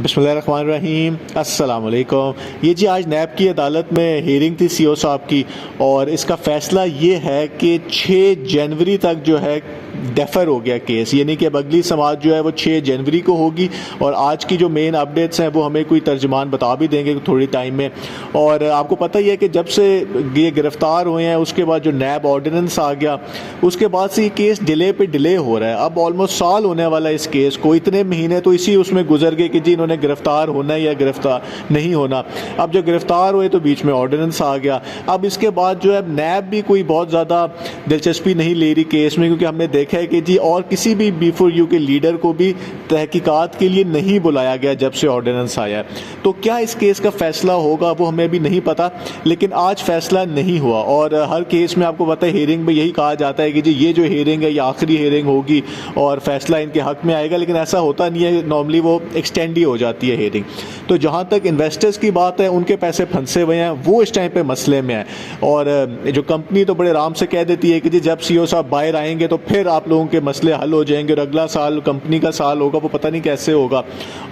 बिस्मिल्लाहिर्रहमानिर्रहीम, अस्सलाम वालेकुम। ये जी आज नैब की अदालत में हियरिंग थी सीओ साहब की, और इसका फ़ैसला ये है कि 6 जनवरी तक जो है डेफर हो गया केस, यानी कि अब अगली समाअत जो है वो 6 जनवरी को होगी। और आज की जो मेन अपडेट्स हैं वो हमें कोई तर्जुमान बता भी देंगे थोड़ी टाइम में। और आपको पता ही है कि जब से ये गिरफ़्तार हुए हैं उसके बाद जो नैब ऑर्डिनेंस आ गया, उसके बाद से ये केस डिले पे डिले हो रहा है। अब ऑलमोस्ट साल होने वाला है इस केस को, इतने महीने तो इसी उसमें गुजर गए कि जी इन्होंने गिरफ़्तार होना है या गिरफ़्तार नहीं होना। अब जब गिरफ़्तार हुए तो बीच में ऑर्डिनेंस आ गया। अब इसके बाद जो है नैब भी कोई बहुत ज़्यादा दिलचस्पी नहीं ले रही केस में, क्योंकि हमने देखा है कि जी और किसी भी B4U के लीडर को भी तहकीकात के लिए नहीं बुलाया गया जब से ऑर्डिनेंस आया है। तो क्या इस केस का फ़ैसला होगा वो हमें अभी नहीं पता, लेकिन आज फ़ैसला नहीं हुआ। और हर केस में आपको पता है हियरिंग में यही कहा जाता है कि जी ये जो हियरिंग है ये आखिरी हियरिंग होगी और फैसला इनके हक़ में आएगा, लेकिन ऐसा होता नहीं है। नॉर्मली वो एक्सटेंड ही हो जाती है हियरिंग। तो जहाँ तक इन्वेस्टर्स की बात है, उनके पैसे फंसे हुए हैं, वो इस टाइम पे मसले में है। और जो कंपनी तो बड़े आराम से कह देती है कि जी जब सीओ साहब बाहर आएंगे तो फिर आप लोगों के मसले हल हो जाएंगे, और अगला साल कंपनी का साल होगा वो पता नहीं कैसे होगा।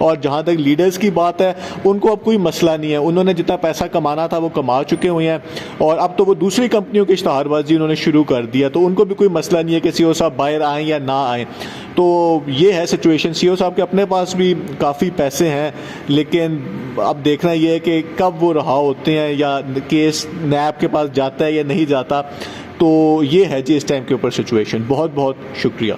और जहाँ तक लीडर्स की बात है, उनको अब कोई मसला नहीं है, उन्होंने जितना पैसा कमाना था वो कमा चुके हुए हैं, और अब तो वो दूसरी कंपनियों की इश्तहारबाजी उन्होंने शुरू कर दिया, तो उनको भी कोई मसला नहीं है कि सीओ साहब बाहर आएँ या ना आएँ। तो ये है सिचुएशन। सीओ साहब के अपने पास भी काफ़ी पैसे हैं, लेकिन अब देखना ये है कि कब वो रहा होते हैं या केस नैब के पास जाता है या नहीं जाता। तो ये है जी इस टाइम के ऊपर सिचुएशन। बहुत बहुत शुक्रिया।